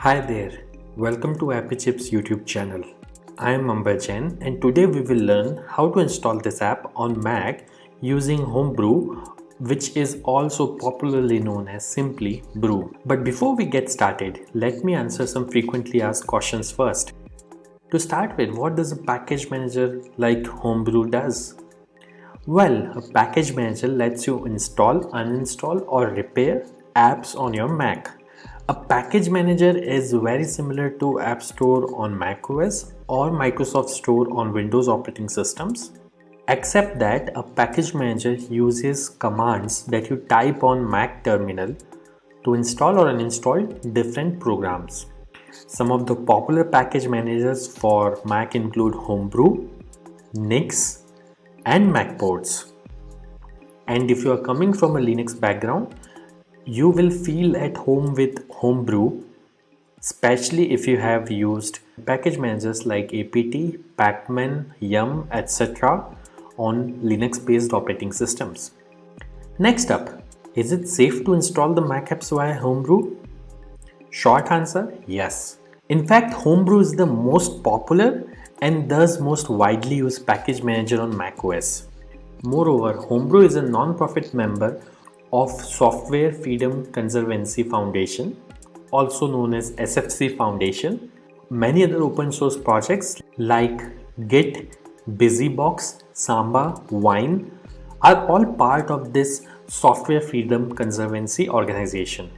Hi there, welcome to Appy Chips YouTube channel. I am Ambajan and today we will learn how to install this app on Mac using Homebrew, which is also popularly known as simply Brew. But before we get started, let me answer some frequently asked questions first. To start with, what does a package manager like Homebrew does? Well, a package manager lets you install, uninstall or repair apps on your Mac. A package manager is very similar to App Store on macOS or Microsoft Store on Windows operating systems, except that a package manager uses commands that you type on Mac terminal to install or uninstall different programs. Some of the popular package managers for Mac include Homebrew, Nix, and Macports. And if you are coming from a Linux background, you will feel at home with Homebrew, especially if you have used package managers like apt, pacman, yum, etc. on Linux based operating systems. Next up, is it safe to install the Mac apps via Homebrew? Short answer, yes. In fact, Homebrew is the most popular and thus most widely used package manager on macOS. Moreover, Homebrew is a non-profit member of Software Freedom Conservancy Foundation, also known as SFC Foundation. Many other open source projects like Git, BusyBox, Samba, Wine are all part of this Software Freedom Conservancy organization.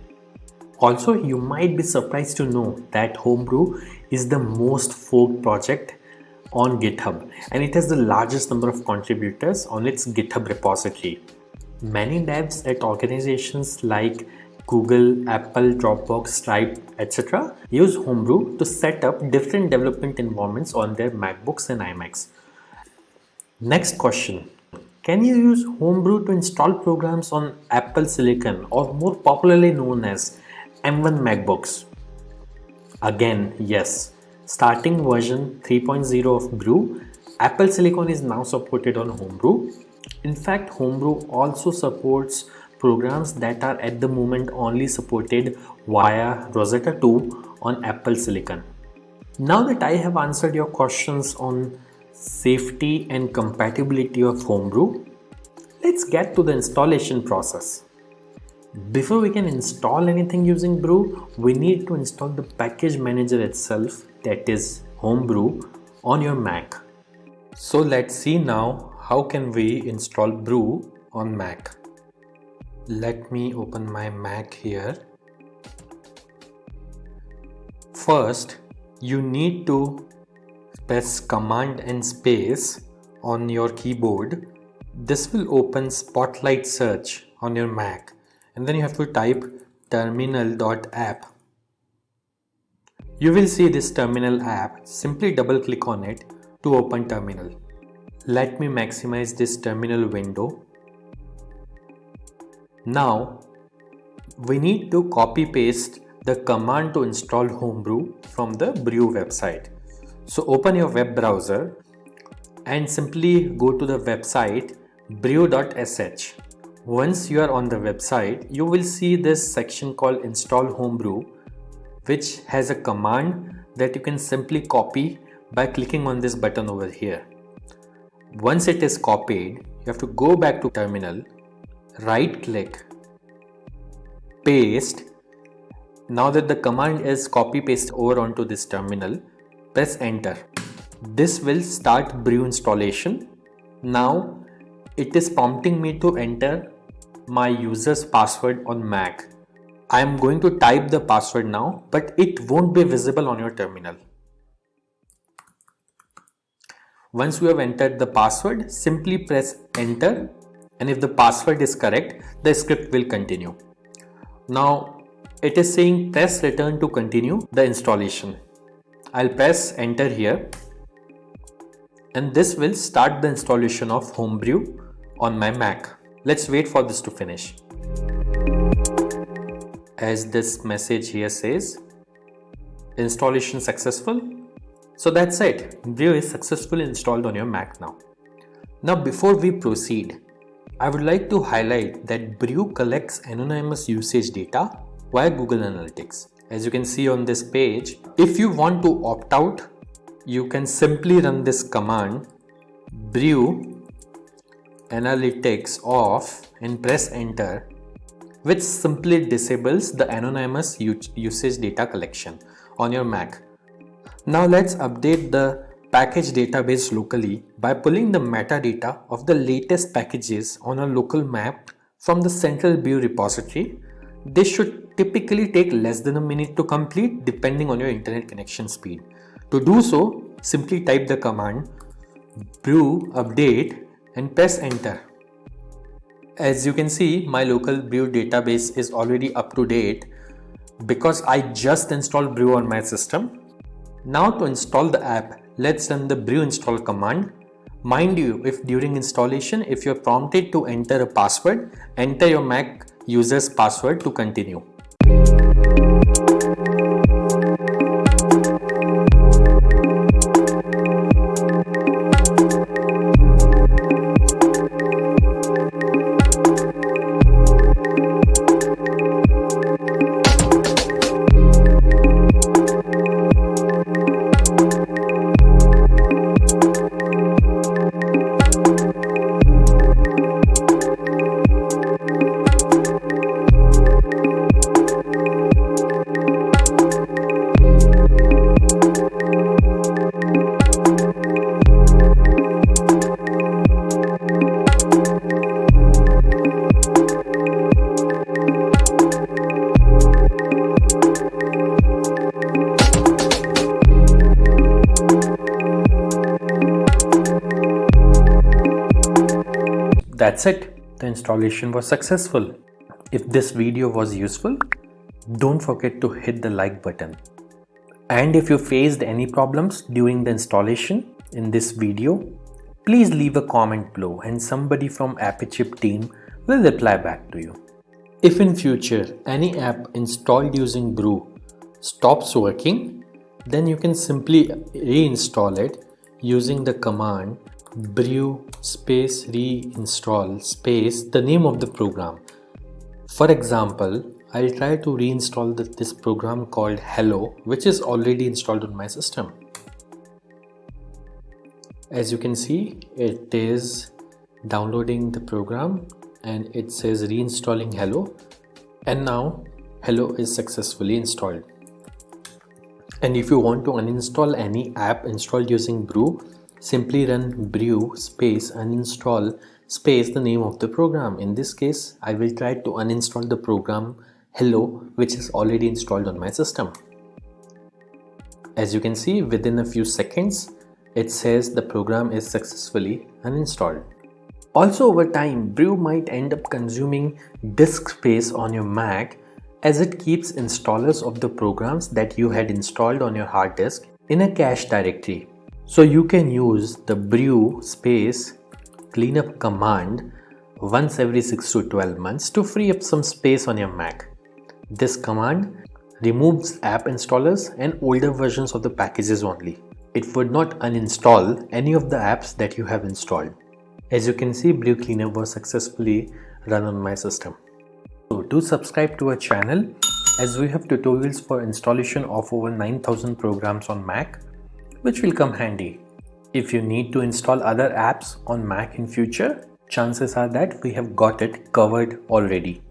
Also, you might be surprised to know that Homebrew is the most forked project on GitHub and it has the largest number of contributors on its GitHub repository. Many devs at organizations like Google, Apple, Dropbox, Stripe, etc. use Homebrew to set up different development environments on their MacBooks and iMacs. Next question. Can you use Homebrew to install programs on Apple Silicon or more popularly known as M1 MacBooks? Again, yes. Starting version 3.0 of Brew, Apple Silicon is now supported on Homebrew. In fact, Homebrew also supports programs that are at the moment only supported via Rosetta 2 on Apple Silicon. Now that I have answered your questions on safety and compatibility of Homebrew, let's get to the installation process. Before we can install anything using Brew, we need to install the package manager itself, that is Homebrew, on your Mac. So let's see now how can we install Brew on Mac. Let me open my Mac here. First, you need to press Command and space on your keyboard. This will open Spotlight Search on your Mac. And then you have to type terminal.app. You will see this terminal app. Simply double click on it to open terminal. Let me maximize this terminal window. Now we need to copy paste the command to install Homebrew from the Brew website. So open your web browser and simply go to the website brew.sh. Once you are on the website, you will see this section called Install Homebrew, which has a command that you can simply copy by clicking on this button over here. Once it is copied, you have to go back to terminal, right click, paste. Now that the command is copy paste over onto this terminal, press enter. This will start Brew installation. Now it is prompting me to enter my user's password on Mac. I am going to type the password now, but it won't be visible on your terminal. Once you have entered the password, simply press enter, and if the password is correct, the script will continue. Now it is saying press return to continue the installation. I'll press enter here, and this will start the installation of Homebrew on my Mac. Let's wait for this to finish. As this message here says, installation successful. So that's it. Brew is successfully installed on your Mac now. Now before we proceed, I would like to highlight that Brew collects anonymous usage data via Google Analytics. As you can see on this page, if you want to opt out, you can simply run this command brew analytics off and press enter, which simply disables the anonymous usage data collection on your Mac. Now let's update the package database locally by pulling the metadata of the latest packages on a local map from the central brew repository. This should typically take less than a minute to complete depending on your internet connection speed. To do so, simply type the command brew update and press enter. As you can see, my local brew database is already up to date because I just installed brew on my system. Now to install the app, let's run the brew install command. Mind you, if during installation, if you're prompted to enter a password, enter your Mac user's password to continue. That's it. The installation was successful. If this video was useful, don't forget to hit the like button. And if you faced any problems during the installation in this video, please leave a comment below and somebody from Appichip team will reply back to you. If in future any app installed using brew stops working, then you can simply reinstall it using the command brew space reinstall space the name of the program. For example, I'll try to reinstall this program called Hello, which is already installed on my system. As you can see, it is downloading the program and it says reinstalling Hello, and now Hello is successfully installed. And if you want to uninstall any app installed using brew, simply run brew space uninstall space the name of the program. In this case, I will try to uninstall the program Hello, which is already installed on my system. As you can see, within a few seconds, it says the program is successfully uninstalled. Also, over time, brew might end up consuming disk space on your Mac as it keeps installers of the programs that you had installed on your hard disk in a cache directory. So you can use the brew space cleanup command once every 6 to 12 months to free up some space on your Mac. This command removes app installers and older versions of the packages only. It would not uninstall any of the apps that you have installed. As you can see, brew cleanup was successfully run on my system. So do subscribe to our channel as we have tutorials for installation of over 9,000 programs on Mac, which will come handy. If you need to install other apps on Mac in future, chances are that we have got it covered already.